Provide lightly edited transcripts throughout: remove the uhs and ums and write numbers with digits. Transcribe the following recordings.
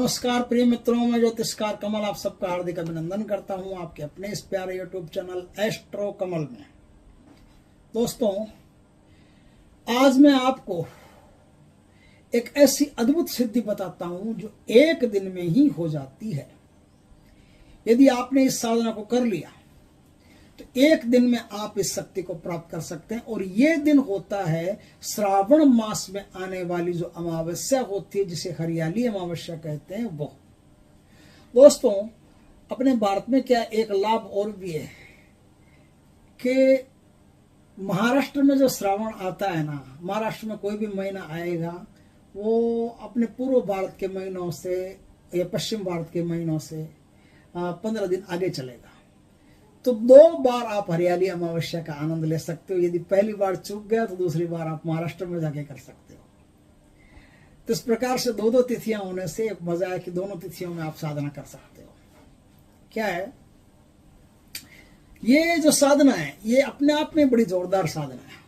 नमस्कार प्रिय मित्रों, मैं ज्योतिषकार कमल आप सबका हार्दिक अभिनंदन करता हूं आपके अपने इस प्यारे यूट्यूब चैनल एस्ट्रो कमल में। दोस्तों, आज मैं आपको एक ऐसी अद्भुत सिद्धि बताता हूं जो एक दिन में ही हो जाती है। यदि आपने इस साधना को कर लिया तो एक दिन में आप इस शक्ति को प्राप्त कर सकते हैं। और ये दिन होता है श्रावण मास में आने वाली जो अमावस्या होती है, जिसे हरियाली अमावस्या कहते हैं, वो। दोस्तों, अपने भारत में क्या एक लाभ और भी है कि महाराष्ट्र में जो श्रावण आता है ना, महाराष्ट्र में कोई भी महीना आएगा वो अपने पूर्व भारत के महीनों से या पश्चिम भारत के महीनों से 15 दिन आगे चलेगा। तो 2 बार आप हरियाली अमावस्या का आनंद ले सकते हो। यदि पहली बार चूक गया तो दूसरी बार आप महाराष्ट्र में जाके कर सकते हो। तो इस प्रकार से 2 तिथियां होने से एक मजा है कि दोनों तिथियों में आप साधना कर सकते हो। क्या है ये जो साधना है, ये अपने आप में बड़ी जोरदार साधना है।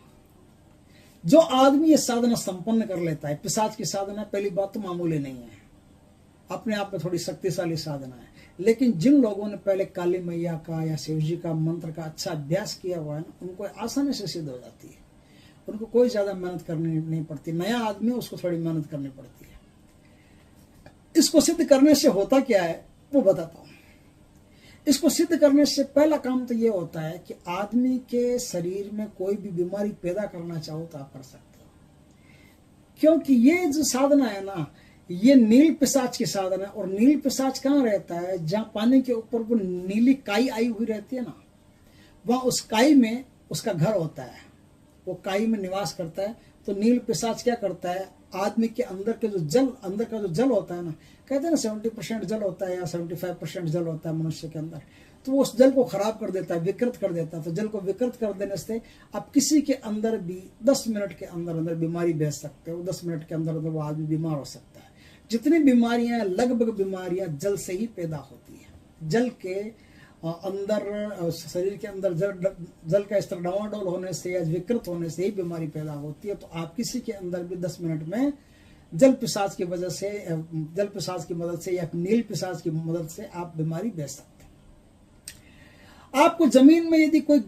जो आदमी ये साधना संपन्न कर लेता है, पिशाच की साधना पहली बात तो मामूली नहीं है, अपने आप में थोड़ी शक्तिशाली साधना है। लेकिन जिन लोगों ने पहले काली मैया का या शिव जी का मंत्र का अच्छा अभ्यास किया हुआ है ना, उनको आसानी से सिद्ध हो जाती है। उनको कोई ज्यादा मेहनत करनी नहीं पड़ती। नया आदमी उसको थोड़ी मेहनत करनी पड़ती है। इसको सिद्ध करने से होता क्या है वो बताता हूं। इसको सिद्ध करने से पहला काम तो ये होता है कि आदमी के शरीर में कोई भी बीमारी पैदा करना चाहो तो आप कर सकते हो। क्योंकि ये जो साधना है ना, ये नील पिशाच की साधना है। और नील पिशाच कहाँ रहता है? जहां पानी के ऊपर वो नीली काई आई हुई रहती है ना, वहां उस काई में उसका घर होता है। वो काई में निवास करता है। तो नील पिशाच क्या करता है, आदमी के अंदर के जो जल, अंदर का जो जल होता है ना, कहते हैं ना 70% जल होता है या 75% जल होता है मनुष्य के अंदर, तो वो उस जल को खराब कर देता है, विकृत कर देता है। तो जल को विकृत कर देने से आप किसी के अंदर भी 10 मिनट के अंदर अंदर बीमारी भेज सकते हो। 10 मिनट के अंदर अंदर वो आदमी बीमार हो सकता है। जितनी बीमारियां, लगभग बीमारियां जल से ही पैदा होती है। जल के अंदर, शरीर के अंदर जल का स्तर डावाडोल होने से या विकृत होने से ही बीमारी पैदा होती है। तो आप किसी के अंदर भी 10 मिनट में जल पिशाच की वजह से, जल पिशाच की मदद से या नील पिशाच की मदद से आप बीमारी भेज सकते हैं। आपको जमीन में यदि कोई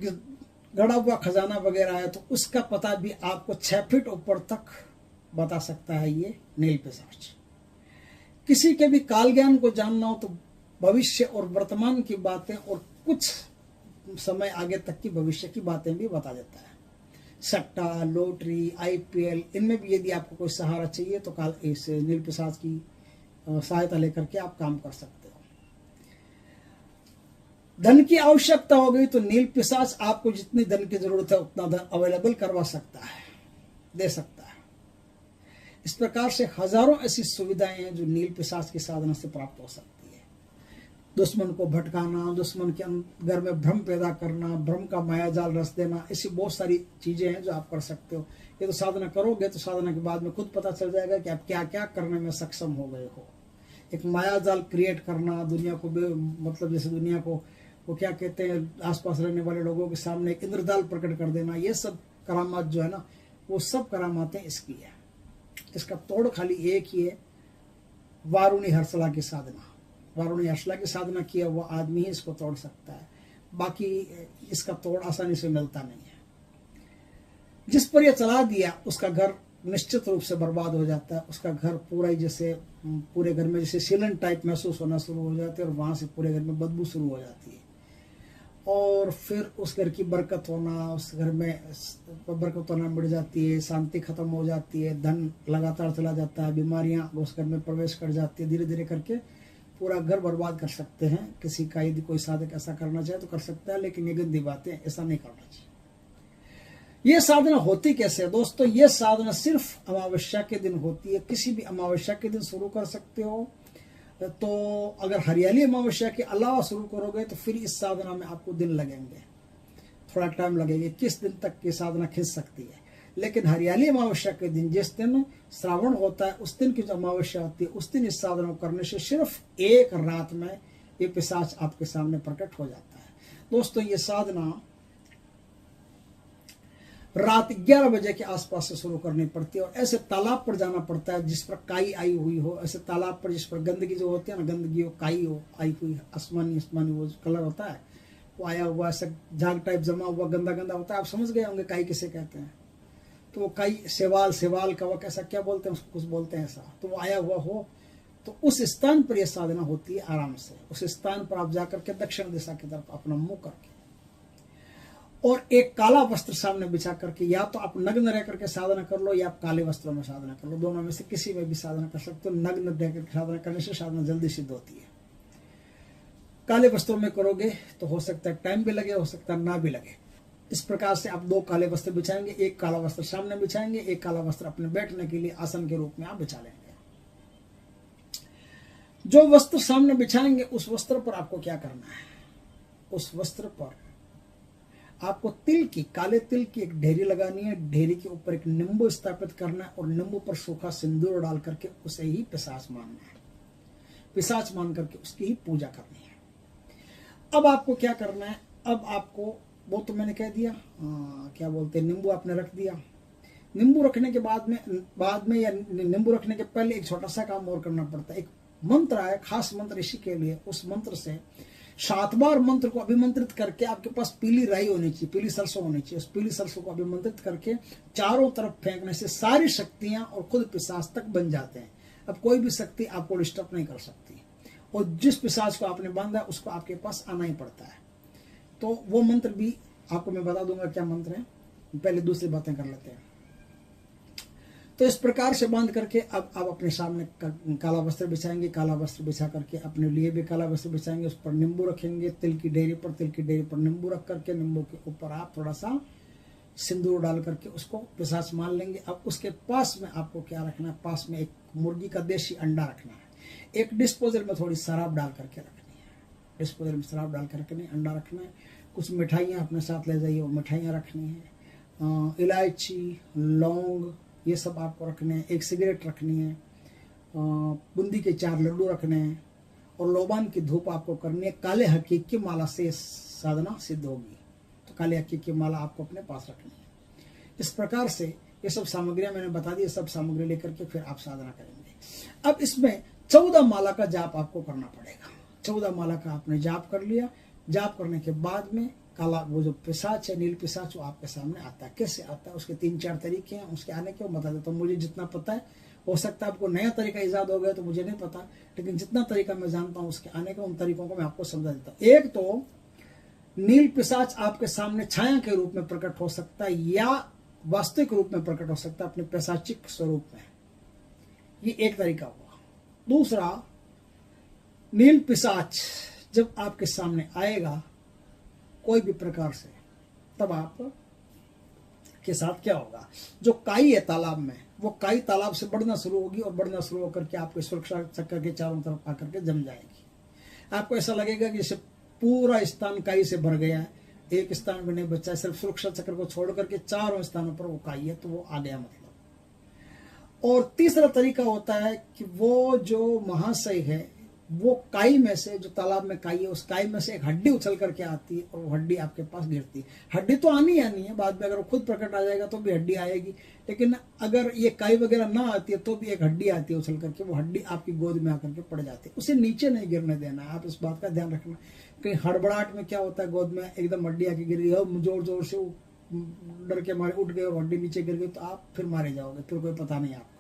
गड़ा हुआ खजाना वगैरह है तो उसका पता भी आपको 6 फीट ऊपर तक बता सकता है ये नील पिशाच। किसी के भी काल ज्ञान को जानना हो तो भविष्य और वर्तमान की बातें और कुछ समय आगे तक की भविष्य की बातें भी बता देता है। सट्टा, लॉटरी, IPL, इनमें भी यदि आपको कोई सहारा चाहिए तो काल इस नील पिशाच की सहायता लेकर के आप काम कर सकते हो। धन की आवश्यकता हो गई तो नील पिशाच आपको जितनी धन की जरूरत है उतना धन अवेलेबल करवा सकता है, दे सकता है। इस प्रकार से हजारों ऐसी सुविधाएं हैं जो नील पिशाच की साधना से प्राप्त हो सकती है। दुश्मन को भटकाना, दुश्मन के घर में भ्रम पैदा करना, भ्रम का मायाजाल रच देना, ऐसी बहुत सारी चीजें हैं जो आप कर सकते हो। ये तो साधना करोगे तो साधना के बाद में खुद पता चल जाएगा कि आप क्या क्या करने में सक्षम हो गए हो। एक मायाजाल क्रिएट करना, दुनिया को मतलब जैसे दुनिया को वो क्या कहते हैं, आसपास रहने वाले लोगों के सामने एक इंद्रजाल प्रकट कर देना, ये सब करामात जो है ना, वो सब करामातें इसकी है। इसका तोड़ खाली एक ही है, वारुणी हर्षला की साधना। वारुणी हर्षला की साधना किया हुआ आदमी ही इसको तोड़ सकता है। बाकी इसका तोड़ आसानी से मिलता नहीं है। जिस पर यह चला दिया उसका घर निश्चित रूप से बर्बाद हो जाता है। उसका घर पूरा ही जैसे, पूरे घर में जैसे सीलन टाइप महसूस होना शुरू हो जाती है और वहां से पूरे घर में बदबू शुरू हो जाती है। और फिर उस घर की बरकत होना, उस घर में बरकत होना बढ़ जाती है, शांति खत्म हो जाती है, धन लगातार चला जाता है, बीमारियां उस घर में प्रवेश कर जाती है। धीरे धीरे करके पूरा घर बर्बाद कर सकते हैं। किसी का यदि कोई साधक ऐसा करना चाहे तो कर सकता है, लेकिन ये गंदी बात है, ऐसा नहीं करना चाहिए। ये साधना होती कैसे है दोस्तों? ये साधना सिर्फ अमावस्या के दिन होती है। किसी भी अमावस्या के दिन शुरू कर सकते हो। तो अगर हरियाली अमावस्या के अलावा शुरू करोगे तो फिर इस साधना में आपको दिन लगेंगे, थोड़ा टाइम लगेगा। किस दिन तक की साधना खींच सकती है। लेकिन हरियाली अमावस्या के दिन, जिस दिन श्रावण होता है, उस दिन की जो अमावस्या होती है, उस दिन इस साधना को करने से सिर्फ एक रात में ये पिशाच आपके सामने प्रकट हो जाता है। दोस्तों, ये साधना रात 11 बजे के आसपास से शुरू करनी पड़ती है। और ऐसे तालाब पर जाना पड़ता है जिस पर काई आई हुई हो, ऐसे तालाब पर जिस पर गंदगी जो होती है ना, गंदगी हो, काई हो आई हुई, आसमानी वो जो कलर होता है वो आया हुआ, ऐसे झाग टाइप जमा हुआ, गंदा गंदा होता है। आप समझ गए होंगे काई किसे कहते हैं। तो वो काई सेवाल कवक ऐसा क्या बोलते हैं उसको, कुछ बोलते हैं ऐसा। तो वो आया हुआ हो तो उस स्थान पर यह साधना होती है आराम से। उस स्थान पर आप जाकर के दक्षिण दिशा की तरफ अपना मुंह करके और एक काला वस्त्र सामने बिछा करके, या तो आप नग्न रह करके साधना कर लो या आप काले वस्त्रों में साधना कर लो, दोनों में से किसी में भी साधना कर सकते हो। नग्न रह करके साधना करने से साधना जल्दी सिद्ध होती है। काले वस्त्रों में करोगे तो हो सकता है टाइम भी लगे, हो सकता है ना भी लगे। इस प्रकार से आप 2 काले वस्त्र बिछाएंगे, एक काला वस्त्र सामने बिछाएंगे, एक काला वस्त्र अपने बैठने के लिए आसन के रूप में आप बिछा लेंगे। जो वस्त्र सामने बिछाएंगे उस वस्त्र पर आपको क्या करना है, उस वस्त्र पर आपको तिल की, काले तिल की एक ढेरी लगानी है। ढेरी के ऊपर एक नींबू स्थापित करना है और नींबू पर सूखा सिंदूर डाल करके उसे ही पिशाच मानना है। पिशाच मान करके उसकी ही पूजा करनी है। अब आपको क्या करना है, अब आपको वो तो मैंने कह दिया, क्या बोलते हैं, नींबू आपने रख दिया। नींबू रखने के बाद में या नींबू रखने के पहले एक छोटा सा काम और करना पड़ता है। एक मंत्र है, खास मंत्र इसी के लिए। उस मंत्र से 7 बार मंत्र को अभिमंत्रित करके, आपके पास पीली राई होनी चाहिए, पीली सरसों होनी चाहिए। उस पीली सरसों को अभिमंत्रित करके चारों तरफ फेंकने से सारी शक्तियां और खुद पिशाच तक बन जाते हैं। अब कोई भी शक्ति आपको डिस्टर्ब नहीं कर सकती, और जिस पिशाच को आपने बांधा उसको आपके पास आना ही पड़ता है। तो वो मंत्र भी आपको मैं बता दूंगा क्या मंत्र है, पहले दूसरी बातें कर लेते हैं। तो इस प्रकार से बांध करके अब आप अपने सामने काला वस्त्र बिछाएंगे। काला वस्त्र बिछा करके अपने लिए भी काला वस्त्र बिछाएंगे, उस पर नींबू रखेंगे। तिल की डेरी पर नींबू रख करके, नींबू के ऊपर आप थोड़ा सा सिंदूर डाल करके उसको पिशाच मान लेंगे। अब उसके पास में आपको क्या रखना है, पास में एक मुर्गी का देशी अंडा रखना है। एक डिस्पोजल में थोड़ी शराब डाल करके रखनी है। डिस्पोजल में शराब डाल करके नहीं, अंडा रखना है। कुछ मिठाइयाँ अपने साथ ले जाइए, वो मिठाइयाँ रखनी है। इलायची, लौंग, ये सब आपको रखने हैं। एक सिगरेट रखनी है। बूंदी के 4 लड्डू रखने हैं और लोबान की धूप आपको करनी है। काले हकीक की माला से साधना सिद्ध होगी, तो काले हकीक की माला आपको अपने पास रखनी है। इस प्रकार से ये सब सामग्रियां मैंने बता दी। सब सामग्री लेकर के फिर आप साधना करेंगे। अब इसमें 14 माला का जाप आपको करना पड़ेगा। 14 माला का आपने जाप कर लिया। जाप करने के बाद में काला वो जो पिशाच है, नील पिशाच, वो आपके सामने आता है। कैसे आता है, उसके 3-4 तरीके हैं उसके आने के, वो बता देता हूँ। मुझे जितना पता है, हो सकता है आपको नया तरीका ईजाद हो गया तो मुझे नहीं पता, लेकिन जितना तरीका मैं जानता हूँ उसके आने का, उन तरीकों को मैं आपको समझा देता हूँ। एक तो नील पिशाच आपके सामने छाया के रूप में प्रकट हो सकता है या वास्तविक रूप में प्रकट हो सकता है अपने पैशाचिक स्वरूप में। ये एक तरीका हुआ। दूसरा, नील पिशाच जब आपके सामने आएगा कोई भी प्रकार से, तब आप के साथ क्या होगा, जो काई है तालाब में, वो काई तालाब से बढ़ना शुरू होगी और बढ़ना शुरू होकर के आपके सुरक्षा चक्कर के चारों तरफ आकर के जम जाएगी। आपको ऐसा लगेगा कि जैसे पूरा स्थान काई से भर गया है, एक स्थान में नहीं बचा, सिर्फ सुरक्षा चक्र को छोड़ करके चारों स्थानों पर वो काई है, तो वो आ गया मतलब। और तीसरा तरीका होता है कि वो जो महाशय है वो काई में से, जो तालाब में काई है, उस काई में से एक हड्डी उछल करके आती है और वो हड्डी आपके पास गिरती है। हड्डी तो आनी है, बाद में अगर वो खुद प्रकट आ जाएगा तो भी हड्डी आएगी, लेकिन अगर ये काई वगैरह ना आती है तो भी एक हड्डी आती है उछल करके, वो हड्डी आपकी गोद में आकर के पड़ जाती है। उसे नीचे नहीं गिरने देना है, आप इस बात का ध्यान रखना। कहीं हड़बड़ाहट में क्या होता है, गोद में एकदम हड्डी आके गिर गई, जोर जोर से डर के मारे उठ गए और हड्डी नीचे गिर गई, तो आप फिर मारे जाओगे, फिर कोई पता नहीं आपको।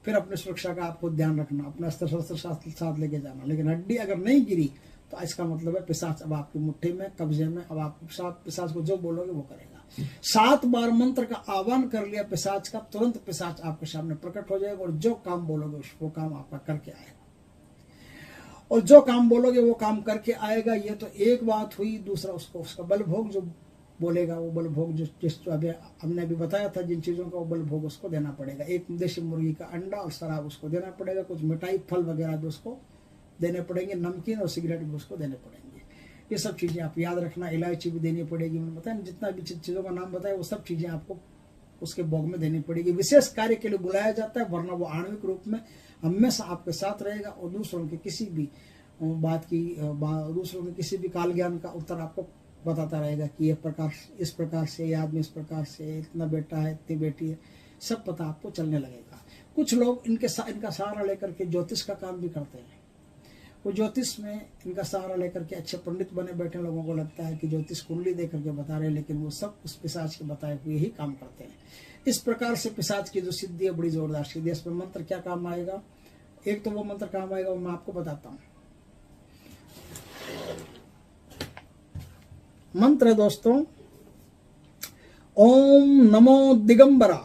फिर अपने सुरक्षा का आपको ध्यान रखना, अपना अस्त्र शस्त्र साथ लेके जाना। लेकिन हड्डी अगर नहीं गिरी तो इसका मतलब है पिशाच अब आपकी मुट्ठी में, कब्जे में। अब आप पिशाच को जो बोलोगे वो करेगा। 7 बार मंत्र का आह्वान कर लिया पिशाच का, तुरंत पिशाच आपके सामने प्रकट हो जाएगा और जो काम बोलोगे वो काम आपका करके आएगा। और जो काम बोलोगे वो काम करके आएगा। ये तो एक बात हुई। दूसरा, उसका बल भोग जो बोलेगा, वो बल भोग जो अभी हमने अभी बताया था जिन चीज़ों का, वो बल भोग उसको देना पड़ेगा। एक देशी मुर्गी का अंडा और शराब उसको देना पड़ेगा। कुछ मिठाई, फल वगैरह भी उसको देने पड़ेंगे। नमकीन और सिगरेट भी उसको देने पड़ेंगे। ये सब चीज़ें आप याद रखना। इलायची भी देनी पड़ेगी। मैंने बताया जितना भी चीज़ों का नाम बताया वो सब चीज़ें आपको उसके भोग में देनी पड़ेगी। विशेष कार्य के लिए बुलाया जाता है, वरना वो आणविक रूप में हमेशा आपके साथ रहेगा और दूसरों के किसी भी बात की, दूसरों के किसी भी काल ज्ञान का उत्तर आपको बताता रहेगा कि ये प्रकार, इस प्रकार से, ये आदमी इस प्रकार से, इतना बेटा है, इतनी बेटी है, सब पता आपको चलने लगेगा। कुछ लोग इनका सहारा लेकर के ज्योतिष का काम भी करते हैं। वो ज्योतिष में इनका सहारा लेकर के अच्छे पंडित बने बैठे लोगों को लगता है कि ज्योतिष कुंडली दे करके बता रहे हैं, लेकिन वो सब उस पिशाच के बताए हुए ही काम करते हैं। इस प्रकार से पिशाच की जो सिद्धि है बड़ी जोरदार सिद्धि है। इसमें मंत्र क्या काम आएगा, एक तो वो मंत्र काम आएगा, वो मैं आपको बताता हूँ। मंत्र है दोस्तों, ओम नमो दिगंबरा।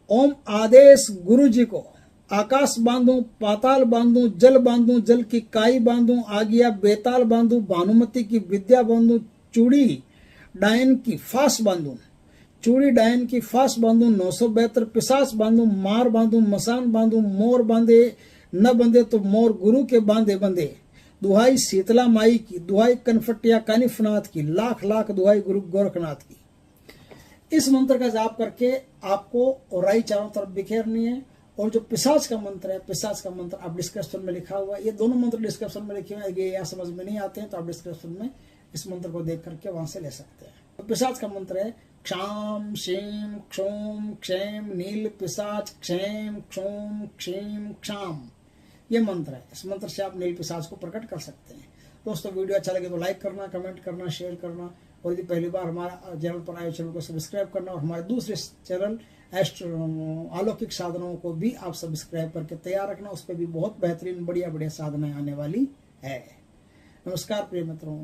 ओम आदेश गुरु जी को, आकाश बांधू, पाताल बांधू, जल बांधू, जल की काई बांधू, आगिया बेताल बांधू, भानुमति की विद्या बांधू, चूड़ी डायन की फांस बांधू, चूड़ी डायन की फांस बांधू, 972 पिशाच बांधू, मार बांधू, मसान बांधू, मोर बांधे न बंधे तो मोर गुरु के बांधे बंधे, दुहाई शीतला माई की, दुहाई कनफटिया कानिफनाथ की, लाख लाख दुहाई गुरु गोरखनाथ की। इस मंत्र का जाप करके आपको औराई चारों तरफ बिखेरनी है। और जो पिशाच का मंत्र है, पिशाच का मंत्र आप डिस्क्रिप्शन में लिखा हुआ है, ये दोनों मंत्र डिस्क्रिप्शन में लिखे हुए हैं। ये यहाँ समझ में नहीं आते हैं तो आप डिस्क्रिप्शन में इस मंत्र को देख करके वहां से ले सकते हैं। तो पिशाच का मंत्र है क्षाम शेम क्षोम क्षेम नील पिशाच क्षेम क्षोम क्षेम क्षाम, ये मंत्र है। इस मंत्र से आप नील पिशाच को प्रकट कर सकते हैं। दोस्तों वीडियो अच्छा लगे तो लाइक करना, कमेंट करना, शेयर करना, और यदि पहली बार हमारा चैनल पर आए चैनल को सब्सक्राइब करना, और हमारे दूसरे चैनल अलौकिक साधनों को भी आप सब्सक्राइब करके तैयार रखना। उस पर भी बहुत बेहतरीन बढ़िया बढ़िया साधनाएं आने वाली है। नमस्कार प्रिय मित्रों।